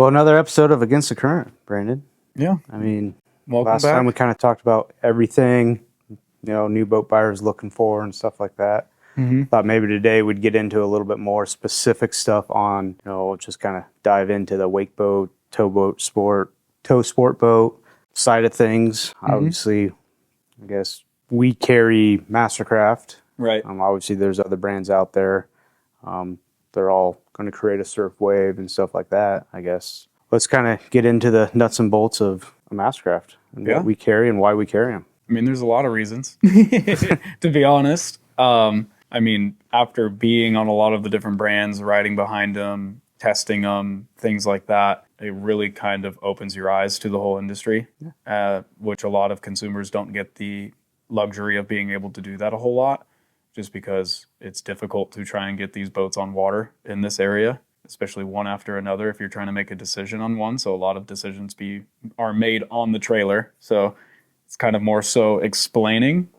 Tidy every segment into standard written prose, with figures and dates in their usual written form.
Well, another episode of Against the Current, Brandon. Yeah. I mean, Welcome last back. time we kind of talked about everything, new boat buyers looking for and stuff like that. Mm-hmm. Thought maybe today we'd get into a little bit more specific stuff on, just kind of dive into the wake boat, tow sport boat side of things. Obviously, I guess we carry MasterCraft. Right. Obviously, there's other brands out there. They're all going to create a surf wave and stuff like that, I guess. Let's kind of get into the nuts and bolts of a MasterCraft and what we carry and why we carry them. I mean, there's a lot of reasons, to be honest. I mean, after being on a lot of the different brands, riding behind them, testing them, things like that, it really kind of opens your eyes to the whole industry, which a lot of consumers don't get the luxury of being able to do that a whole lot, just because it's difficult to try and get these boats on water in this area, especially one after another if you're trying to make a decision on one. So a lot of decisions are made on the trailer. So it's kind of more so explaining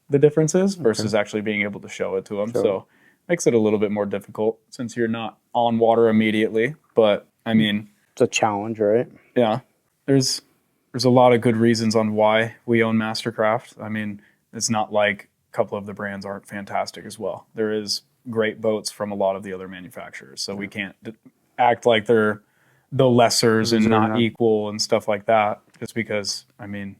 the differences versus actually being able to show it to them. Sure. So makes it a little bit more difficult since you're not on water immediately. But I mean, it's a challenge, right? Yeah, there's a lot of good reasons on why we own MasterCraft. I mean, it's not like a couple of the brands aren't fantastic as well. There is great boats from a lot of the other manufacturers. So we can't act like they're the lessers and not equal and stuff like that, just because, I mean,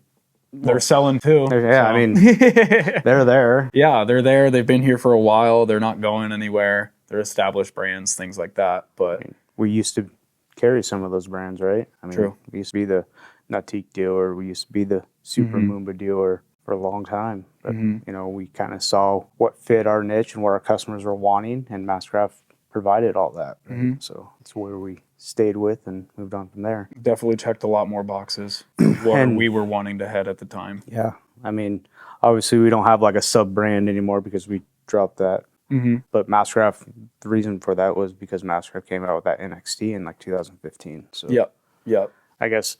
they're selling too. Yeah, so. I mean, they're there. Yeah, they're there. They've been here for a while. They're not going anywhere. They're established brands, things like that. But I mean, we used to carry some of those brands, right? I mean, True. We used to be the Nautique dealer. We used to be the Supra dealer for a long time. But, we kind of saw what fit our niche and what our customers were wanting, and MasterCraft provided all that. Right? So it's where we stayed with and moved on from there. Definitely checked a lot more boxes where we were wanting to head at the time. Yeah. I mean, obviously we don't have like a sub brand anymore because we dropped that. But MasterCraft, the reason for that was because MasterCraft came out with that NXT in like 2015. So Yep. I guess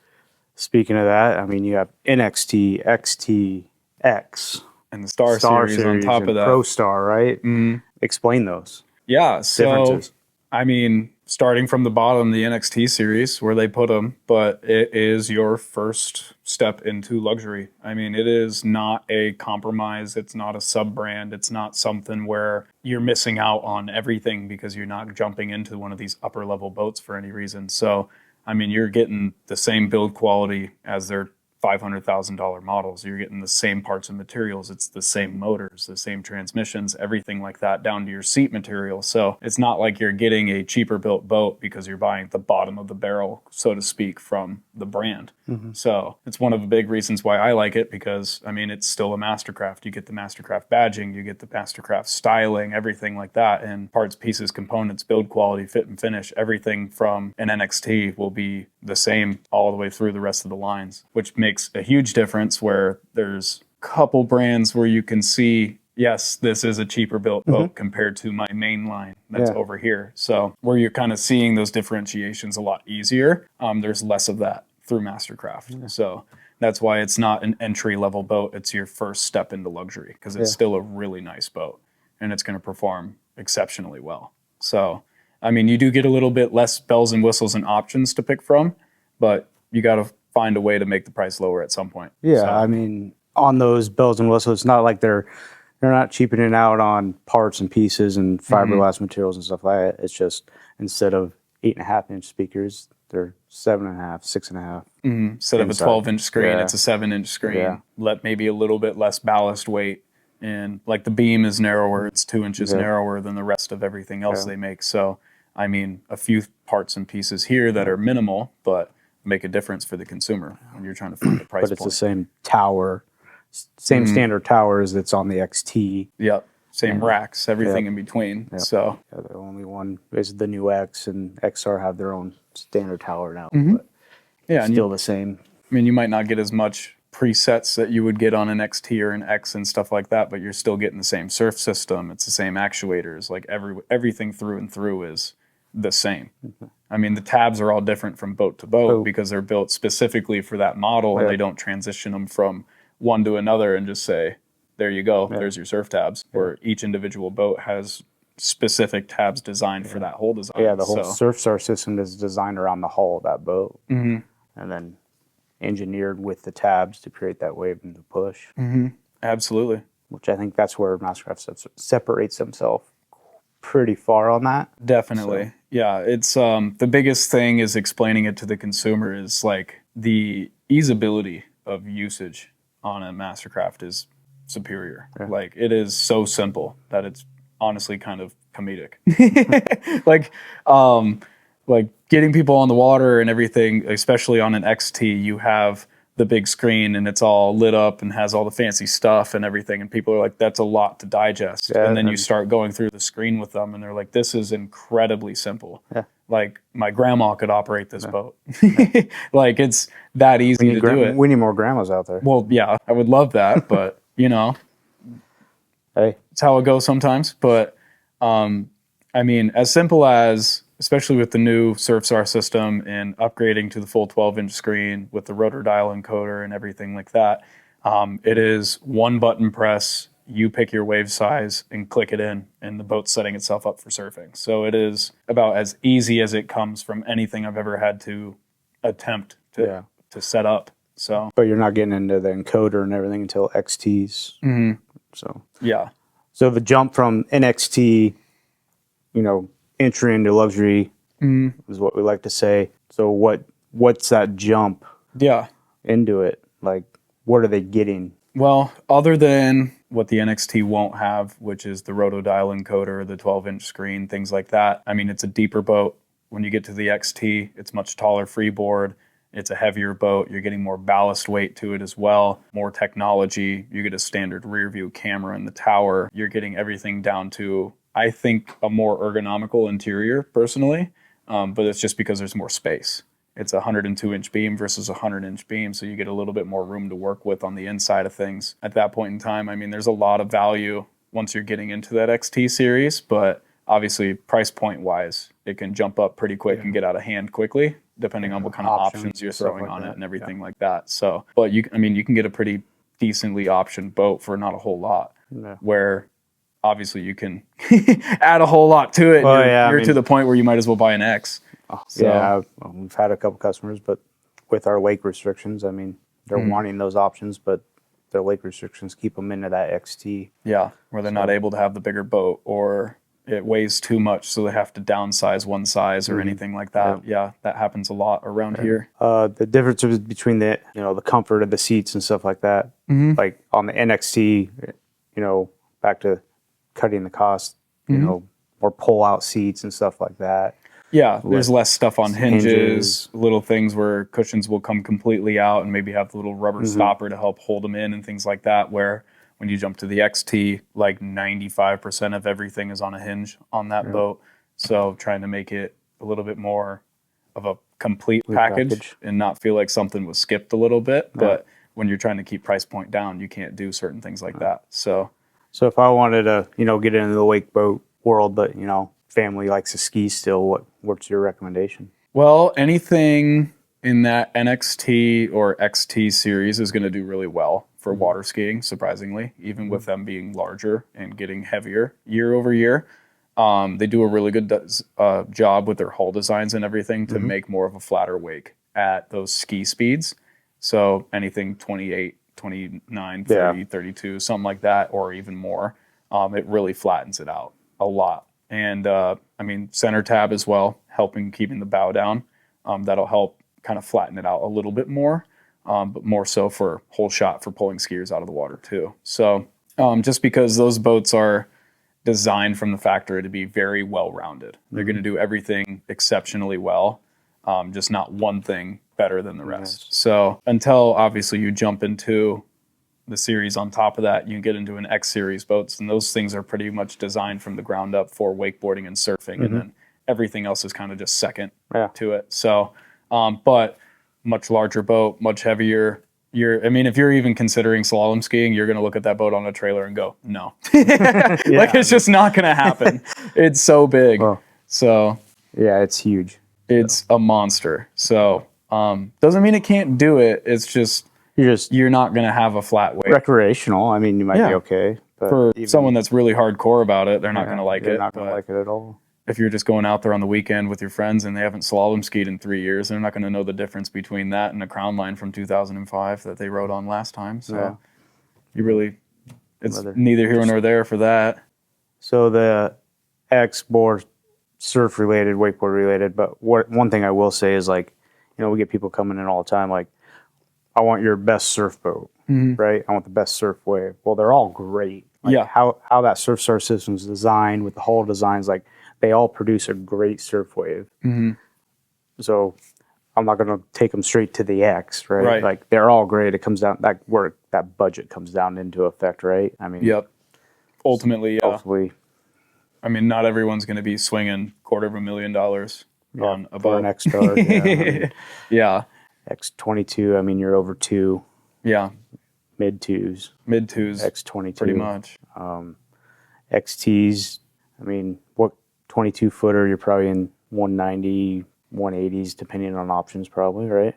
speaking of that, I mean, you have NXT, XT, X, and the Star series on top of that. ProStar, right? Explain those. Yeah. So, differences. I mean, starting from the bottom, the NXT series, where they put them, but it is your first step into luxury. I mean, it is not a compromise. It's not a sub-brand. It's not something where you're missing out on everything because you're not jumping into one of these upper-level boats for any reason. So, I mean, you're getting the same build quality as their $500,000 models. You're getting the same parts and materials. It's the same motors, the same transmissions, everything like that, down to your seat material. So it's not like you're getting a cheaper built boat because you're buying the bottom of the barrel, so to speak, from the brand. So it's one of the big reasons why I like it, because I mean, it's still a MasterCraft. You get the MasterCraft badging, you get the MasterCraft styling, everything like that, and parts, pieces, components, build quality, fit and finish, everything from an NXT will be the same all the way through the rest of the lines, which makes a huge difference where there's a couple brands where you can see, yes, this is a cheaper built boat compared to my main line that's over here. So where you're kind of seeing those differentiations a lot easier, there's less of that through MasterCraft. So that's why it's not an entry-level boat. It's your first step into luxury, because it's still a really nice boat and it's going to perform exceptionally well. So, I mean, you do get a little bit less bells and whistles and options to pick from, but you got to find a way to make the price lower at some point. Yeah, So, I mean, on those bells and whistles, it's not like they're not cheapening out on parts and pieces and fiberglass materials and stuff like that. It's just, instead of 8.5-inch speakers, they're 7.5, 6.5. instead of a 12-inch screen, Yeah. it's a 7-inch screen. Yeah. Let maybe a little bit less ballast weight. And like the beam is narrower, it's 2 inches narrower than the rest of everything else they make. So, I mean, a few parts and pieces here that are minimal, but make a difference for the consumer when you're trying to find a price But it's point. the same tower, same standard towers that's on the XT. Yep. Same racks, everything in between. So The only one is the new X, and XR have their own standard tower now. But yeah, and still the same. I mean, you might not get as much presets that you would get on an XT or an X and stuff like that, but you're still getting the same surf system. It's the same actuators. Like everything through and through is the same. I mean, the tabs are all different from boat to boat because they're built specifically for that model, and they don't transition them from one to another and just say, there you go, there's your surf tabs. Where each individual boat has specific tabs designed for that whole design. Yeah, the whole SurfStar system is designed around the hull of that boat, Mhm. and then engineered with the tabs to create that wave and the push. Absolutely. Which I think that's where MasterCraft separates himself pretty far on that. Definitely. So, Yeah, it's the biggest thing is explaining it to the consumer is like the easeability of usage on a MasterCraft is superior. Yeah. Like it is so simple that it's honestly kind of comedic. Like getting people on the water and everything, especially on an XT, you have the big screen and it's all lit up and has all the fancy stuff and everything, and people are like, that's a lot to digest. Yeah, and then you start going through the screen with them and they're like, this is incredibly simple. Yeah. Like my grandma could operate this boat. Like it's that easy to do it. We need more grandmas out there. Well, yeah, I would love that, but you know, Hey, it's how it goes sometimes. But I mean, as simple as, especially with the new SurfStar system and upgrading to the full 12-inch screen with the rotor dial encoder and everything like that, it is one button press, you pick your wave size and click it in, and the boat's setting itself up for surfing. So it is about as easy as it comes from anything I've ever had to attempt to set up. So, but you're not getting into the encoder and everything until XTs. So yeah. So the jump from NXT, entry into luxury is what we like to say. So what's that jump into it? Like, what are they getting? Well, other than what the NXT won't have, which is the rotodial encoder, the 12-inch screen, things like that. I mean, it's a deeper boat. When you get to the XT, it's much taller freeboard. It's a heavier boat. You're getting more ballast weight to it as well, more technology. You get a standard rear view camera in the tower. You're getting everything down to, I think, a more ergonomical interior personally, but it's just because there's more space. It's a 102-inch beam versus a 100-inch beam, so you get a little bit more room to work with on the inside of things. At that point in time, I mean, there's a lot of value once you're getting into that XT series, but obviously price point-wise, it can jump up pretty quick and get out of hand quickly, depending on what kind of options you're throwing on it and everything like that. So, but you can get a pretty decently optioned boat for not a whole lot, where obviously you can add a whole lot to it. Well, you're to the point where you might as well buy an X. So, yeah, we've had a couple customers, but with our lake restrictions, I mean, they're wanting those options, but their lake restrictions keep them into that XT. Yeah, where they're not able to have the bigger boat, or it weighs too much, so they have to downsize one size or anything like that. Yeah, that happens a lot around here. The differences between the comfort of the seats and stuff like that, like on the NXT, back to cutting the cost, more pull-out seats and stuff like that. Yeah, there's less stuff on hinges, little things where cushions will come completely out and maybe have the little rubber stopper to help hold them in and things like that, where when you jump to the XT, like 95% of everything is on a hinge on that boat. So trying to make it a little bit more of a complete package and not feel like something was skipped a little bit. But when you're trying to keep price point down, you can't do certain things like that. So if I wanted to, get into the wake boat world, but, family likes to ski still, what's your recommendation? Well, anything in that NXT or XT series is going to do really well for water skiing, surprisingly, even with them being larger and getting heavier year over year. They do a really good job with their hull designs and everything to make more of a flatter wake at those ski speeds. So anything 28, 29, 30, 32, something like that, or even more, it really flattens it out a lot. And center tab as well, keeping the bow down. That'll help kind of flatten it out a little bit more, but more so for whole shot for pulling skiers out of the water too. So just because those boats are designed from the factory to be very well-rounded. They're going to do everything exceptionally well, just not one thing better than the rest. So until obviously you jump into the series on top of that, you get into an X series boats, and those things are pretty much designed from the ground up for wakeboarding and surfing, and then everything else is kind of just second to it. So, but much larger boat, much heavier. If you're even considering slalom skiing, you're going to look at that boat on a trailer and go, no. It's just not going to happen. It's so big. So yeah, it's huge. It's a monster. So doesn't mean it can't do it. It's just, you're not going to have a flat wake. Recreational, you might be okay. But For someone that's really hardcore about it, they're not going to like they're it. not going to like it at all. If you're just going out there on the weekend with your friends and they haven't slalom skied in 3 years, they're not going to know the difference between that and a crown line from 2005 that they rode on last time. So you really, it's neither here nor there for that. So the X more surf related, wakeboard related, but one thing I will say is, like, you know, we get people coming in all the time like, I want your best surf boat, right? I want the best surf wave. Well, they're all great. Like how that SurfStar system is designed with the hull designs, like they all produce a great surf wave. So I'm not going to take them straight to the X, right? Like they're all great. It comes down that budget comes down into effect, right? I mean, ultimately, I mean, not everyone's going to be swinging $250,000 on a boat. For an XStar. X22. I mean, you're over two. Mid twos. X22. Pretty much. XTs. I mean, what 22 footer? You're probably in 190, 180s, depending on options, probably, right?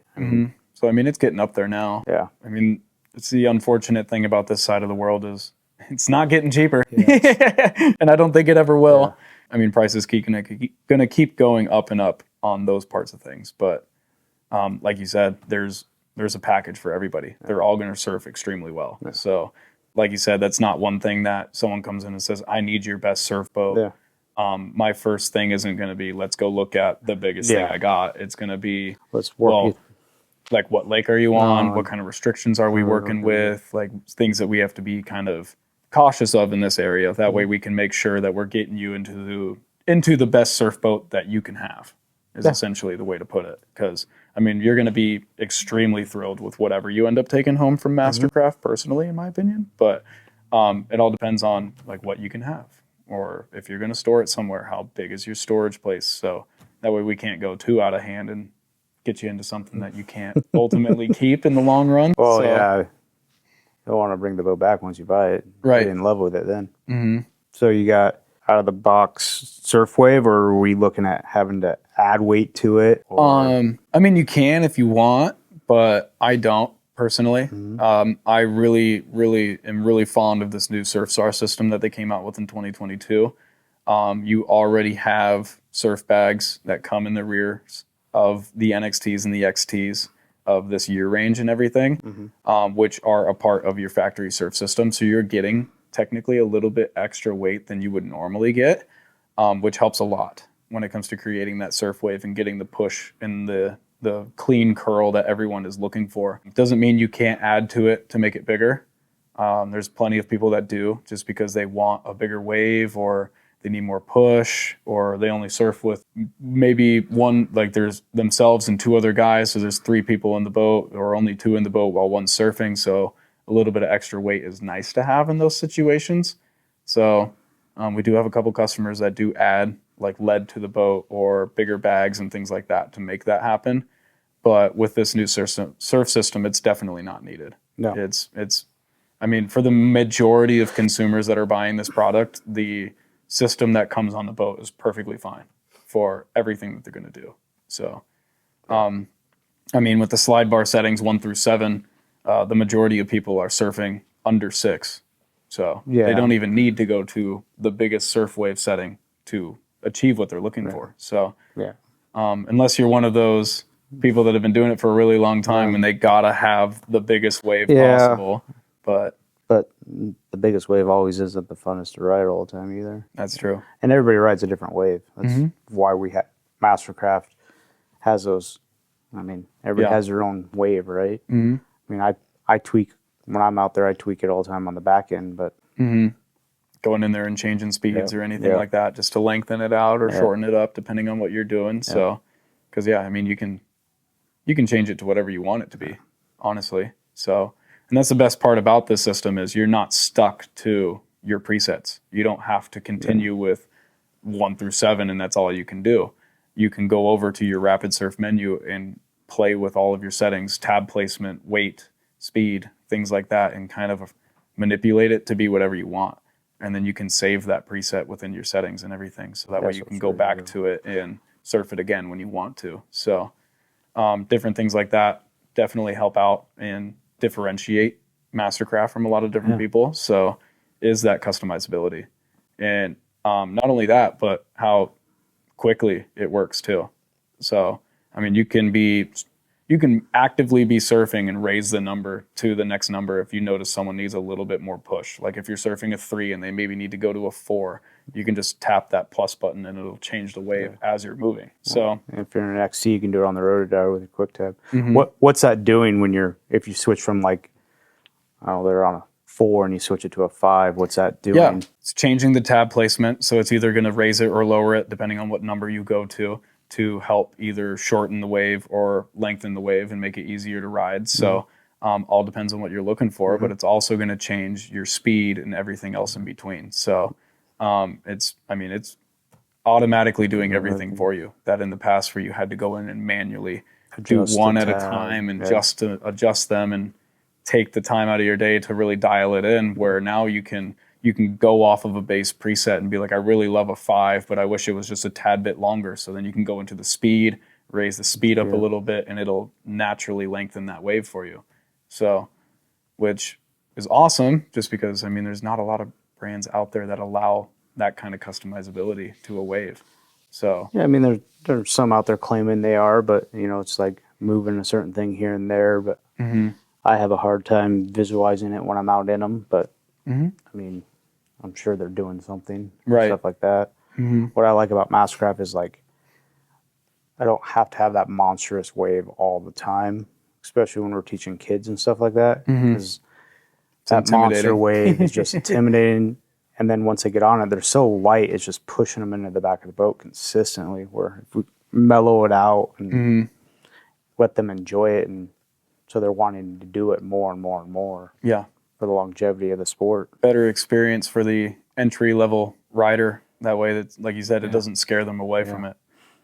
So I mean, it's getting up there now. I mean, it's the unfortunate thing about this side of the world is it's not getting cheaper, and I don't think it ever will. I mean, prices gonna keep going up and up on those parts of things, but like you said, there's a package for everybody. They're all going to surf extremely well. So, like you said, that's not one thing that someone comes in and says, I need your best surf boat. My first thing isn't going to be, let's go look at the biggest thing I got. It's going to be, let's work like, what lake are you on? What kind of restrictions are we working with? Like, things that we have to be kind of cautious of in this area. That way we can make sure that we're getting you into the best surf boat that you can have, is essentially the way to put it. Because I mean, you're going to be extremely thrilled with whatever you end up taking home from MasterCraft, personally, in my opinion. But it all depends on like what you can have, or if you're going to store it somewhere, how big is your storage place? So that way we can't go too out of hand and get you into something that you can't ultimately keep in the long run. Well, you don't want to bring the boat back once you buy it. Get in love with it then. So you got out of the box surf wave, or are we looking at having to add weight to it? I mean, you can if you want, but I don't personally. I really am really fond of this new SurfStar system that they came out with in 2022. You already have surf bags that come in the rears of the NXTs and the XTs of this year range and everything, which are a part of your factory surf system. So you're getting technically a little bit extra weight than you would normally get, which helps a lot when it comes to creating that surf wave and getting the push and the clean curl that everyone is looking for. It doesn't mean you can't add to it to make it bigger. There's plenty of people that do, just because they want a bigger wave, or they need more push, or they only surf with maybe one, like there's themselves and two other guys, so there's 3 people in the boat, or only 2 in the boat while one's surfing. So a little bit of extra weight is nice to have in those situations. So we do have a couple customers that do add like lead to the boat or bigger bags and things like that to make that happen. But with this new surf system, it's definitely not needed. No. It's I mean, for the majority of consumers that are buying this product, the system that comes on the boat is perfectly fine for everything that they're going to do. So, I mean, with the slide bar settings 1 through 7, the majority of people are surfing under 6. So they don't even need to go to the biggest surf wave setting to achieve what they're looking for. So unless you're one of those people that have been doing it for a really long time and they gotta have the biggest wave possible. But the biggest wave always isn't the funnest to ride all the time either. That's true. And everybody rides a different wave. That's why we have MasterCraft has those. I mean, everybody has their own wave, right? I mean, I tweak when I'm out there. I tweak it all the time on the back end, but going in there and changing speeds or anything like that, just to lengthen it out or shorten it up, depending on what you're doing. So, because I mean, you can change it to whatever you want it to be, honestly. So, and that's the best part about this system, is you're not stuck to your presets. You don't have to continue with 1 through 7 and that's all you can do. You can go over to your Rapid Surf menu and play with all of your settings, tab placement, weight, speed, things like that, and kind of manipulate it to be whatever you want. And then you can save that preset within your settings and everything. So that way you can go back to it and surf it again when you want to. So different things like that definitely help out and differentiate MasterCraft from a lot of different people. So is that customizability. And not only that, but how quickly it works too. So, I mean, you can actively be surfing and raise the number to the next number if you notice someone needs a little bit more push. Like if you're surfing a 3 and they maybe need to go to a 4, you can just tap that plus button and it'll change the wave as you're moving. So if you're in an XT, you can do it on the rotor with a quick tab. What's that doing if you switch from like, they're on a 4 and you switch it to a 5, what's that doing? Yeah, it's changing the tab placement. So it's either going to raise it or lower it depending on what number you go to help either shorten the wave or lengthen the wave and make it easier to ride. So all depends on what you're looking for, but it's also going to change your speed and everything else in between. So it's automatically doing everything for you that in the past where you had to go in and manually do one at a time and just to adjust them and take the time out of your day to really dial it in, where now you can go off of a base preset and be like, I really love a 5, but I wish it was just a tad bit longer. So then you can go into the speed, raise the speed up a little bit, and it'll naturally lengthen that wave for you. So, which is awesome, just because, I mean, there's not a lot of brands out there that allow that kind of customizability to a wave. So yeah, I mean, there's some out there claiming they are, but it's like moving a certain thing here and there. But I have a hard time visualizing it when I'm out in them. But I mean, I'm sure they're doing something, stuff like that. What I like about MasterCraft is like, I don't have to have that monstrous wave all the time, especially when we're teaching kids and stuff like that, because that monster wave is just intimidating. And then once they get on it, they're so light, it's just pushing them into the back of the boat consistently, where if we mellow it out and let them enjoy it, and so they're wanting to do it more and more and more. Yeah. For the longevity of the sport. Better experience for the entry-level rider. That way, that, like you said, it doesn't scare them away from it.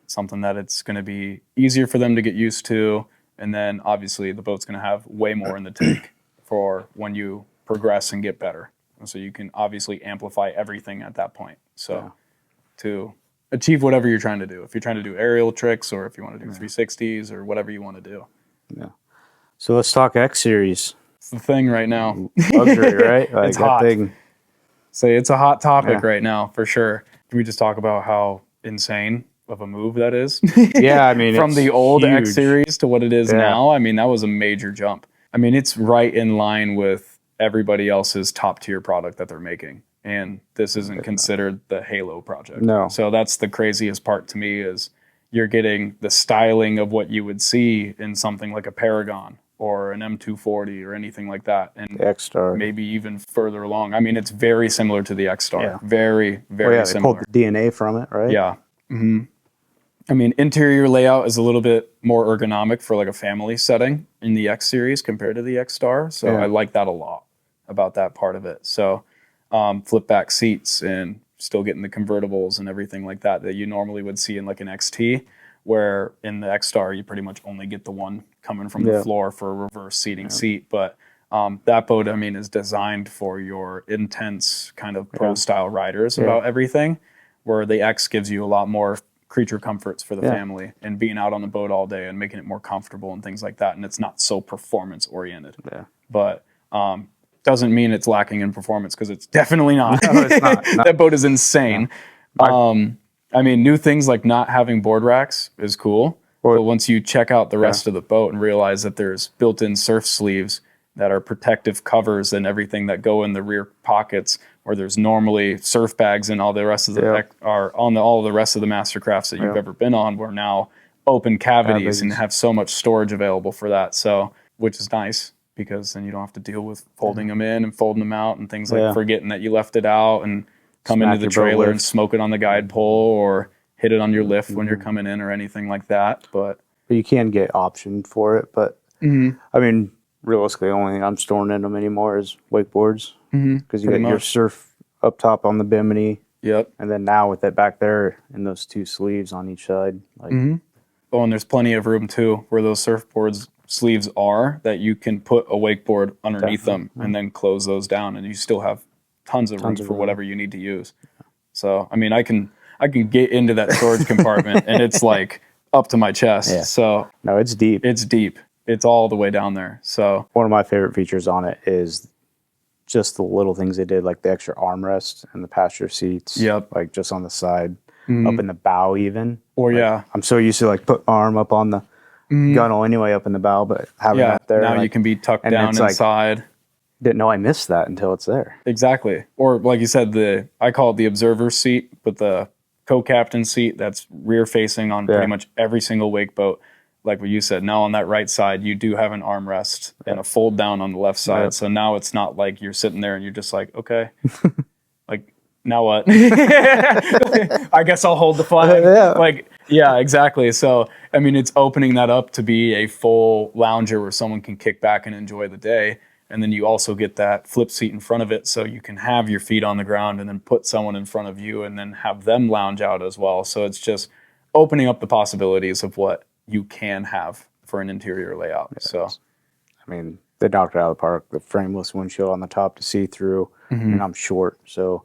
It's something that it's going to be easier for them to get used to. And then, obviously, the boat's going to have way more in the tank for when you progress and get better. And so you can obviously amplify everything at that point. So to achieve whatever you're trying to do. If you're trying to do aerial tricks or if you want to do 360s or whatever you want to do. Yeah. So let's talk X Series. It's the thing right now. Luxury, right? Like it's hot. Say it's a hot topic right now, for sure. Can we just talk about how insane of a move that is? Yeah, I mean, from the old huge. X Series to what it is now, I mean, that was a major jump. I mean, it's right in line with everybody else's top tier product that they're making. And this isn't considered the Halo project. No. So that's the craziest part to me, is you're getting the styling of what you would see in something like a Paragon or an M240 or anything like that. And the XStar. Maybe even further along. I mean, it's very similar to the XStar. Yeah. Very, very similar. They pulled the DNA from it, right? Yeah. I mean, interior layout is a little bit more ergonomic for like a family setting in the X Series compared to the XStar. So I like that a lot about that part of it. So flip back seats and still getting the convertibles and everything like that you normally would see in like an XT, where in the XStar you pretty much only get the one coming from the floor for a reverse seating seat. But that boat, I mean, is designed for your intense kind of pro style riders about everything, where the X gives you a lot more creature comforts for the family and being out on the boat all day and making it more comfortable and things like that. And it's not so performance oriented. Yeah. But doesn't mean it's lacking in performance, because it's definitely not. No, it's not. That boat is insane. No. I mean, new things like not having board racks is cool. But once you check out the rest of the boat and realize that there's built-in surf sleeves that are protective covers and everything that go in the rear pockets, where there's normally surf bags and all the rest of the are on all the rest of the MasterCrafts that you've ever been on, were now open cavities and have so much storage available for that. So, which is nice, because then you don't have to deal with folding them in and folding them out and things like forgetting that you left it out and come into the trailer and smoke it on the guide pole or hit it on your lift when you're coming in or anything like that. But you can get optioned for it. But I mean, realistically, the only thing I'm storing in them anymore is wakeboards, because you got your surf up top on the bimini. Yep. And then now with it back there and those two sleeves on each side. Like, oh, and there's plenty of room too where those surfboards sleeves are, that you can put a wakeboard underneath them and then close those down, and you still have tons of room for whatever you need to use. So, I mean, I can get into that storage compartment and it's like up to my chest. Yeah. So no, it's deep. It's deep. It's all the way down there. So one of my favorite features on it is just the little things they did, like the extra armrest and the passenger seats. Yep. Like just on the side, up in the bow even. Or like, I'm so used to like put my arm up on the gunnel anyway up in the bow, but having that there. Now like, you can be tucked down inside. Like, didn't know I missed that until it's there. Exactly. Or like you said, I call it the observer seat, but the co-captain seat that's rear facing on pretty much every single wake boat. Like what you said, now on that right side, you do have an armrest and a fold down on the left side. Yep. So now it's not like you're sitting there and you're just like, okay, like now what? I guess I'll hold the flag. Like, yeah, exactly. So, I mean, it's opening that up to be a full lounger where someone can kick back and enjoy the day. And then you also get that flip seat in front of it so you can have your feet on the ground and then put someone in front of you and then have them lounge out as well. So it's just opening up the possibilities of what you can have for an interior layout. Yes. So, I mean, they knocked it out of the park. The frameless windshield on the top to see through, and I'm short, so.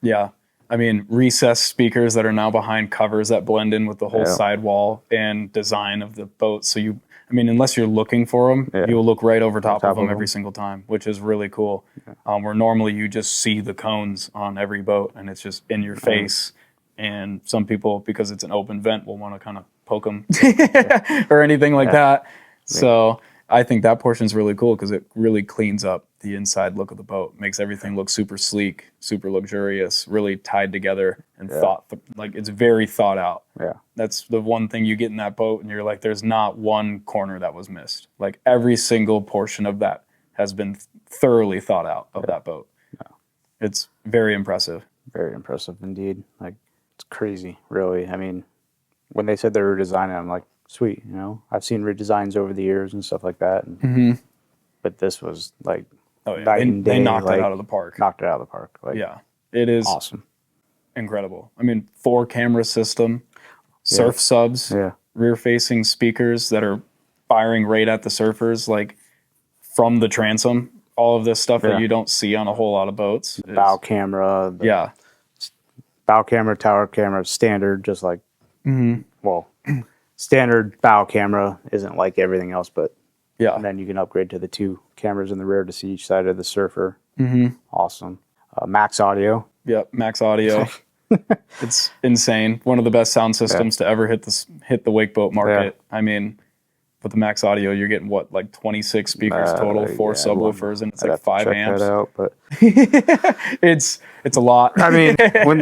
Yeah. I mean, recessed speakers that are now behind covers that blend in with the whole sidewall and design of the boat. So unless you're looking for them, you will look right over top of them every single time, which is really cool. Where normally you just see the cones on every boat and it's just in your face. And some people, because it's an open vent, will want to kind of poke them or anything like that. So I think that portion is really cool because it really cleans up the inside look of the boat, makes everything look super sleek, super luxurious, really tied together and like it's very thought out. Yeah. That's the one thing you get in that boat and you're like, there's not one corner that was missed. Like every single portion of that has been thoroughly thought out of that boat. Yeah. It's very impressive. Very impressive indeed. Like it's crazy, really. I mean, when they said they were redesigning, I'm like, sweet, you know. I've seen redesigns over the years and stuff like that. But this was like they knocked it out of the park. Knocked it out of the park. Like, yeah. It is awesome. Incredible. I mean, 4 camera system, surf subs, rear facing speakers that are firing right at the surfers, like from the transom, all of this stuff that you don't see on a whole lot of boats. Bow camera. Bow camera, tower camera, standard, just like, well, standard bow camera isn't like everything else, but and then you can upgrade to the 2 cameras in the rear to see each side of the surfer. Awesome. Max audio. Yep, max audio. It's insane. One of the best sound systems to ever hit the wake boat market. I mean, with the max audio, you're getting what, like 26 speakers total, 4 subwoofers, and it's like 5 amps. That out, but it's a lot. I mean,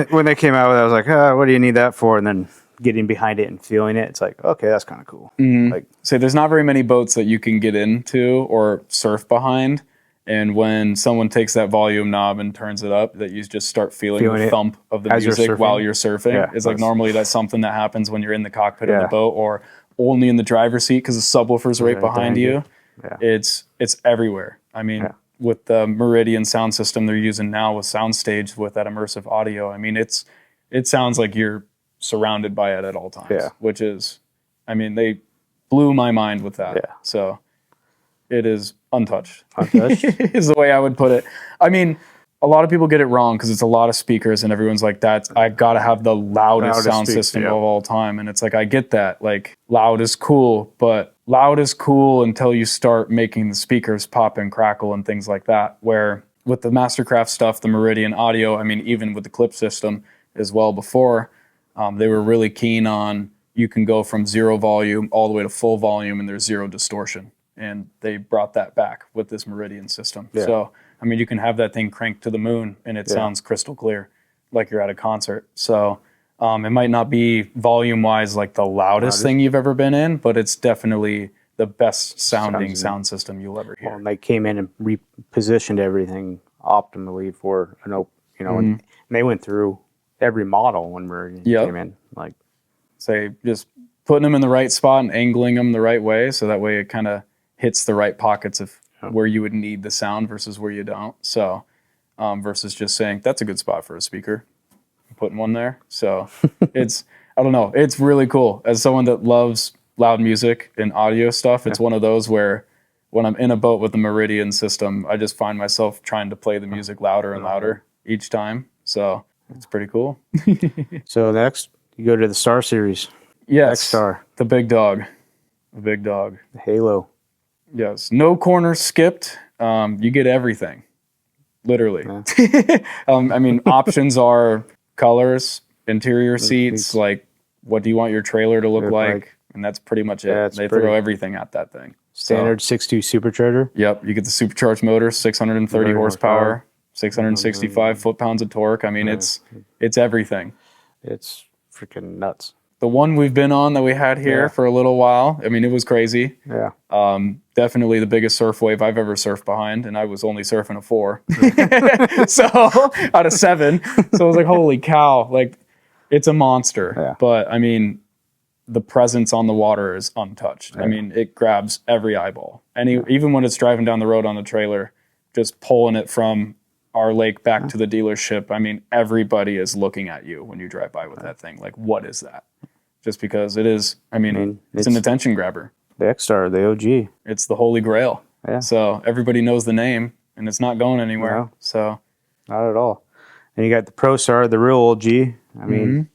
when they came out with it, I was like, what do you need that for? And then getting behind it and feeling it, it's like, okay, that's kind of cool. Like, so there's not very many boats that you can get into or surf behind. And when someone takes that volume knob and turns it up, that you just start feeling the thump of the music while you're surfing. Yeah, it's like normally that's something that happens when you're in the cockpit of the boat or only in the driver's seat because the subwoofer's right behind you. Yeah. It's everywhere. I mean, with the Meridian sound system they're using now with Soundstage with that immersive audio, I mean, it sounds like you're surrounded by it at all times, which is, I mean, they blew my mind with that. Yeah. So it is untouched. Is the way I would put it. I mean, a lot of people get it wrong because it's a lot of speakers and everyone's like, I gotta have the loudest sound system of all time. And it's like, I get that. Like, loud is cool, but loud is cool until you start making the speakers pop and crackle and things like that. Where with the MasterCraft stuff, the Meridian audio, I mean, even with the clip system as well before, they were really keen on you can go from 0 volume all the way to full volume and there's 0 distortion. And they brought that back with this Meridian system. Yeah. So, I mean, you can have that thing cranked to the moon and it sounds crystal clear, like you're at a concert. So it might not be volume-wise like the loudest thing you've ever been in, but it's definitely the best sounding sound system you'll ever hear. Well, and they came in and repositioned everything optimally for an open, you know, and they went through every model when Meridian came in. Like, say, just putting them in the right spot and angling them the right way, so that way it kind of hits the right pockets of where you would need the sound versus where you don't. So, versus just saying, that's a good spot for a speaker, putting one there. So it's, I don't know, it's really cool. As someone that loves loud music and audio stuff, it's one of those where when I'm in a boat with the Meridian system, I just find myself trying to play the music louder and louder each time. So it's pretty cool. So next, you go to the Star Series. Yes. XStar. The big dog. The big dog. The Halo. Yes. No corners skipped. You get everything. literally. Yeah. I mean, options are colors, interior seats, like what do you want your trailer to look like? And that's pretty much it. Yeah, They throw everything at that thing. Standard 6.2 supercharger. Yep, you get the supercharged motor, 630 horsepower, 665 foot-pounds of torque. I mean, it's everything. It's freaking nuts. The one we've been on that we had here for a little while, I mean, it was crazy. Yeah. Definitely the biggest surf wave I've ever surfed behind, and I was only surfing a 4. So, out of 7. So I was like, holy cow, like, it's a monster. Yeah. But, I mean, the presence on the water is untouched. Yeah. I mean, it grabs every eyeball. Even when it's driving down the road on the trailer, just pulling it from our lake back to the dealership, I mean, everybody is looking at you when you drive by with that thing. Like, what is that? Just because it is, I mean it's an attention grabber. The XStar, the OG. It's the holy grail. Yeah. So everybody knows the name, and it's not going anywhere. No. So Not at all. And you got the ProStar, the real OG. I mean,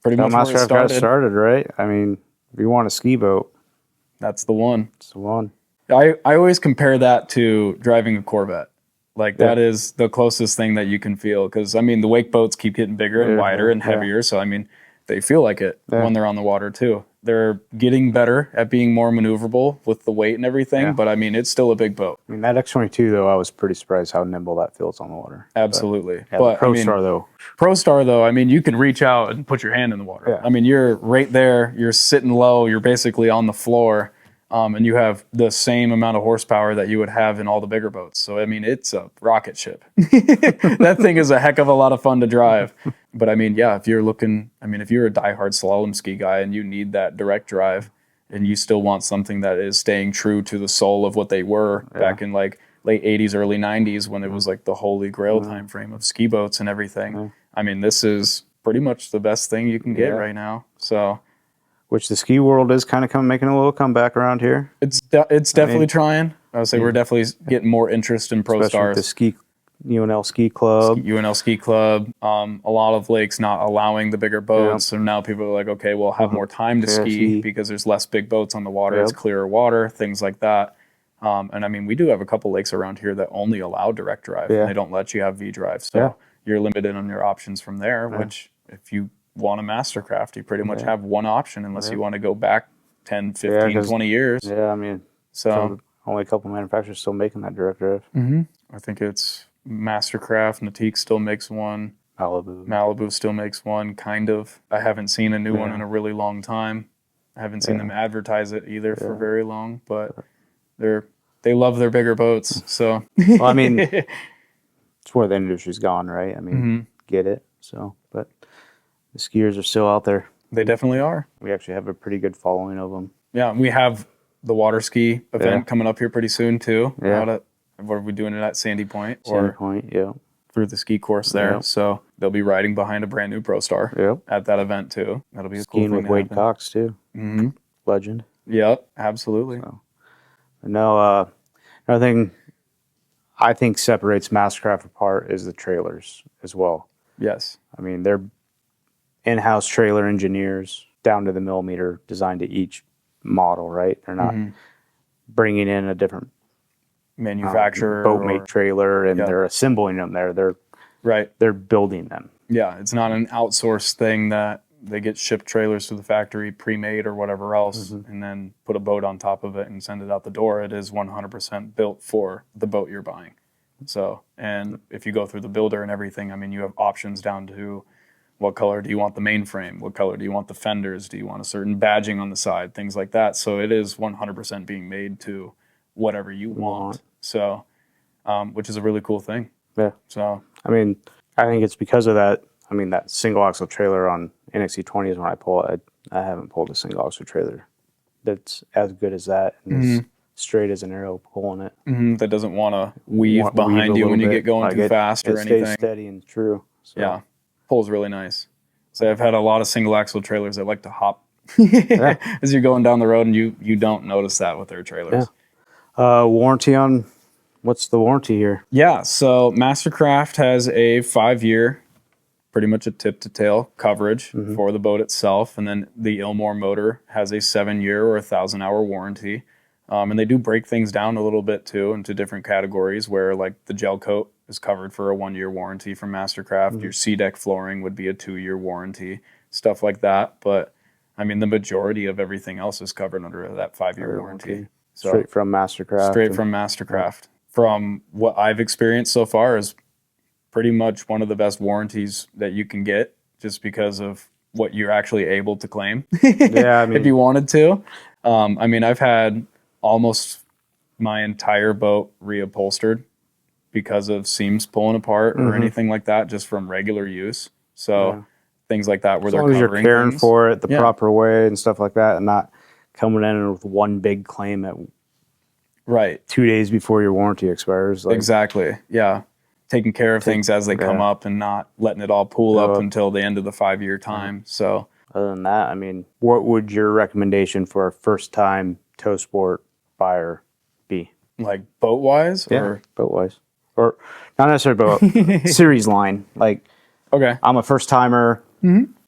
pretty much where it MasterCraft started, right? I mean, if you want a ski boat, that's the one. it's the one. I always compare that to driving a Corvette. Like, that is the closest thing that you can feel. Because, I mean, the wake boats keep getting bigger and wider and heavier. So, I mean, they feel like it when they're on the water, too. They're getting better at being more maneuverable with the weight and everything. But, I mean, it's still a big boat. I mean, that X22, though, I was pretty surprised how nimble that feels on the water. Absolutely. But ProStar, though. ProStar, though, I mean, you can reach out and put your hand in the water. Yeah. I mean, you're right there. You're sitting low. You're basically on the floor. And you have the same amount of horsepower that you would have in all the bigger boats. So, I mean, it's a rocket ship. That thing is a heck of a lot of fun to drive. But, I mean, yeah, if you're looking, I mean, if you're a diehard slalom ski guy and you need that direct drive and you still want something that is staying true to the soul of what they were back in, like, late 80s, early 90s when it was, like, the holy grail time frame of ski boats and everything. I mean, this is pretty much the best thing you can get right now. So... Which the ski world is kind of making a little comeback around here. It's definitely trying. I would say we're definitely getting more interest in ProStars. The ski, UNL Ski Club. UNL Ski Club. A lot of lakes not allowing the bigger boats. So now people are like, okay, we'll have more time to ski because there's less big boats on the water. It's clearer water, things like that. And I mean, we do have a couple lakes around here that only allow direct drive. And they don't let you have V-drive. So you're limited on your options from there, which if you want a MasterCraft, you pretty much have one option unless you want to go back 10, 15, 20 years. Yeah, I mean, so only a couple manufacturers still making that direct drive. I think it's MasterCraft. Nautique still makes one. Malibu still makes one, kind of. I haven't seen a new one in a really long time. I haven't seen them advertise it either for very long, but they love their bigger boats. So well, I mean, it's where the industry's gone, right? I mean, get it. So, but the skiers are still out there. They definitely are. We actually have a pretty good following of them. Yeah, we have the water ski event coming up here pretty soon too. Yeah. What are we doing it at Sandy Point? Sandy Point, through the ski course there. Yep. So they'll be riding behind a brand new ProStar at that event too. That'll be a cool thing. Skiing with Wade Cox too. Legend. Yep, absolutely. So, no, another thing I think separates MasterCraft apart is the trailers as well. Yes. I mean, they're in-house trailer engineers down to the millimeter designed to each model, right? They're not bringing in a different manufacturer boatmate trailer and they're assembling them there. They're building them. Yeah, it's not an outsourced thing that they get shipped trailers to the factory pre-made or whatever else and then put a boat on top of it and send it out the door. It is 100% built for the boat you're buying. So, and if you go through the builder and everything, I mean, you have options down to what color do you want the mainframe? What color do you want the fenders? Do you want a certain badging on the side? Things like that. So it is 100% being made to whatever you want. So, which is a really cool thing. Yeah. So, I mean, I think it's because of that. I mean, that single axle trailer on NXT 20 is when I pull it. I haven't pulled a single axle trailer that's as good as that and as straight as an arrow pulling it. That doesn't want to weave behind you when you get going too fast or anything. It stays steady and true. So. Yeah. Pulls really nice. So I've had a lot of single axle trailers that like to hop as you're going down the road and you don't notice that with their trailers. Yeah. Warranty on, what's the warranty here? Yeah, so MasterCraft has a 5-year, pretty much a tip to tail coverage for the boat itself. And then the Ilmore motor has a 7-year or 1,000-hour warranty. And they do break things down a little bit too into different categories where like the gel coat is covered for a 1-year warranty from MasterCraft. Your C-deck flooring would be a 2-year warranty, stuff like that. But I mean, the majority of everything else is covered under that 5-year warranty. So, straight from MasterCraft. Straight from MasterCraft. From what I've experienced so far is pretty much one of the best warranties that you can get, just because of what you're actually able to claim. Yeah, I mean, if you wanted to. I mean, I've had almost my entire boat reupholstered because of seams pulling apart or anything like that, just from regular use. So things like that, where as they're long as covering you're caring things. for it the proper way and stuff like that, and not coming in with one big claim at Right. 2 days before your warranty expires. Like, Exactly. Yeah. Taking care of things as they come up and not letting it all pool up until the end of the 5-year time. So other than that, I mean, what would your recommendation for a first-time tow sport buyer be? like boat wise or boat-wise. Or not necessarily boat, series line. Like, okay. I'm a first-timer.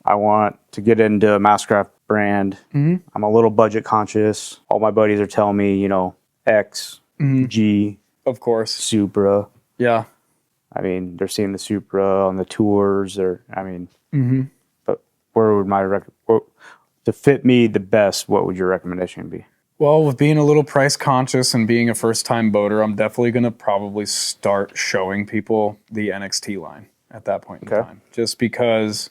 I want to get into a MasterCraft brand. I'm a little budget conscious. All my buddies are telling me, you know, X, G, Of course. Supra. Yeah. I mean, they're seeing the Supra on the tours, or I mean, but where would my to fit me the best? What would your recommendation be? Well, with being a little price conscious and being a first time boater, I'm definitely going to probably start showing people the NXT line at that point in time, just because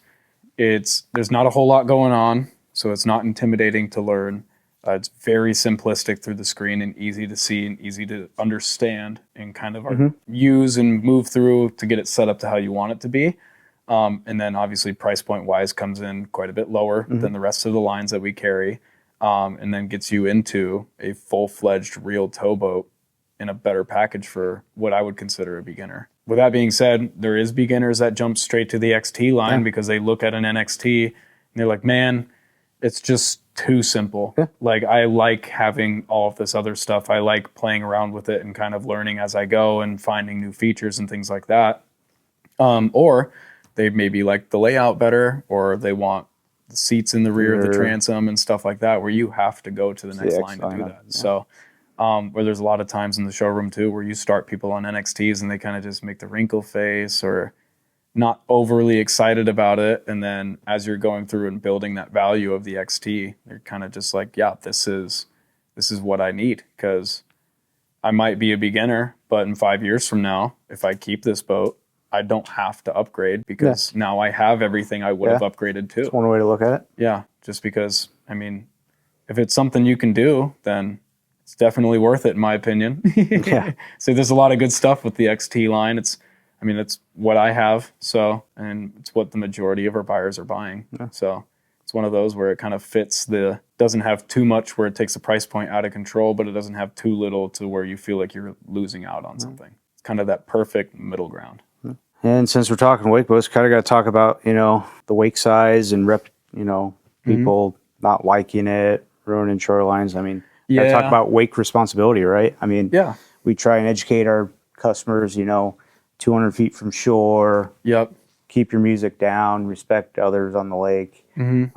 there's not a whole lot going on, so it's not intimidating to learn. It's very simplistic through the screen and easy to see and easy to understand and kind of use and move through to get it set up to how you want it to be. And then obviously price point wise comes in quite a bit lower than the rest of the lines that we carry, and then gets you into a full-fledged real towboat in a better package for what I would consider a beginner. With that being said, there is beginners that jump straight to the XT line because they look at an NXT and they're like, man, it's just too simple. Like, I like having all of this other stuff. I like playing around with it and kind of learning as I go and finding new features and things like that. Or they maybe like the layout better, or they want the seats in the rear of the transom and stuff like that, where you have to go to the next line to do that. So where there's a lot of times in the showroom too, where you start people on NXTs and they kind of just make the wrinkle face or not overly excited about it, and then as you're going through and building that value of the XT, you're kind of just like, yeah, this is what I need, because I might be a beginner, but in 5 years from now, if I keep this boat, I don't have to upgrade, because now I have everything I would have upgraded to. That's one way to look at it. Yeah, just because, I mean, if it's something you can do, then it's definitely worth it, in my opinion. So there's a lot of good stuff with the XT line. It's what I have, and it's what the majority of our buyers are buying. So it's one of those where it kind of fits doesn't have too much where it takes the price point out of control, but it doesn't have too little to where you feel like you're losing out on something. It's kind of that perfect middle ground. And since we're talking wake boats, kind of got to talk about, you know, the wake size and people not liking it, ruining shorelines. I mean, got to talk about wake responsibility, right? I mean, we try and educate our customers, 200 feet from shore. Keep your music down, respect others on the lake. Try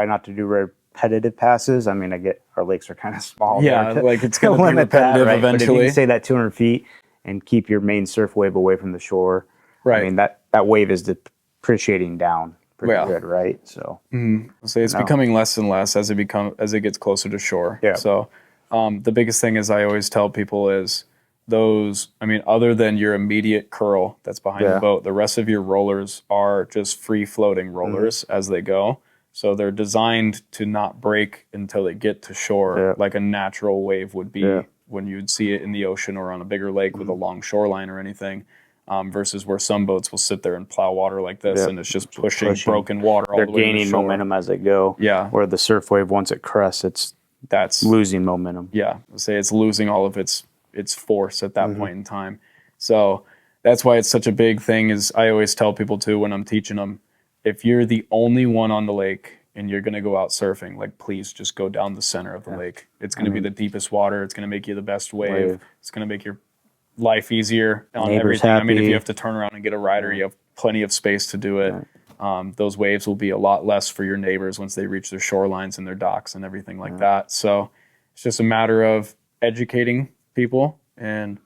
not to do repetitive passes. I mean, I get our lakes are kind of small. Like it's going to be repetitive eventually. But if you say that 200 feet and keep your main surf wave away from the shore, I mean, that wave is depreciating down pretty good, right? So I'll say it's becoming less and less as it gets closer to shore. So the biggest thing is I always tell people is other than your immediate curl that's behind the boat, the rest of your rollers are just free floating rollers as they go. So they're designed to not break until they get to shore, like a natural wave would be when you'd see it in the ocean or on a bigger lake with a long shoreline or anything, versus where some boats will sit there and plow water like this and it's just pushing broken water all the way to the shore. They're gaining momentum as they go. Where the surf wave, once it crests, that's losing momentum. I'll say it's losing all of its force at that point in time. So that's why it's such a big thing. Is I always tell people too when I'm teaching them, if you're the only one on the lake and you're going to go out surfing, like, please just go down the center of the lake. It's going to be the deepest water. It's going to make you the best wave. It's going to make your life easier on everything. Happy. I mean, if you have to turn around and get a rider, you have plenty of space to do it. Those waves will be a lot less for your neighbors once they reach their shorelines and their docks and everything like that. So it's just a matter of educating people, and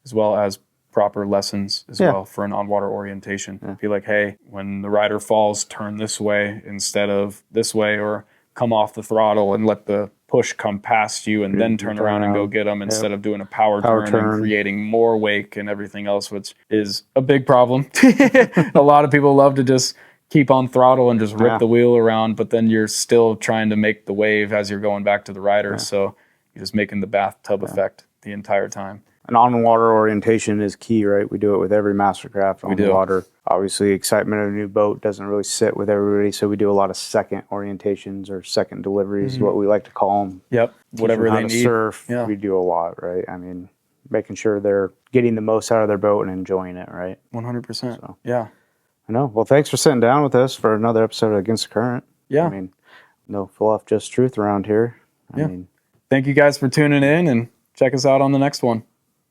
as well as proper lessons as well for an on-water orientation. Be like, hey, when the rider falls, turn this way instead of this way, or come off the throttle and let the push come past you and then turn around and go get them instead of doing a power turn and creating more wake and everything else, which is a big problem. A lot of people love to just keep on throttle and just rip the wheel around, but then you're still trying to make the wave as you're going back to the rider. So you're just making the bathtub effect the entire time. And on-water orientation is key, right? We do it with every MasterCraft on the water. Obviously, excitement of a new boat doesn't really sit with everybody, so we do a lot of second orientations or second deliveries, what we like to call them. Yep, whatever they need. Surf, we do a lot, right? I mean, making sure they're getting the most out of their boat and enjoying it, right? 100%. So, yeah. I know. Well, thanks for sitting down with us for another episode of Against the Current. Yeah. I mean, no fluff, just truth around here. I mean, thank you guys for tuning in, and check us out on the next one.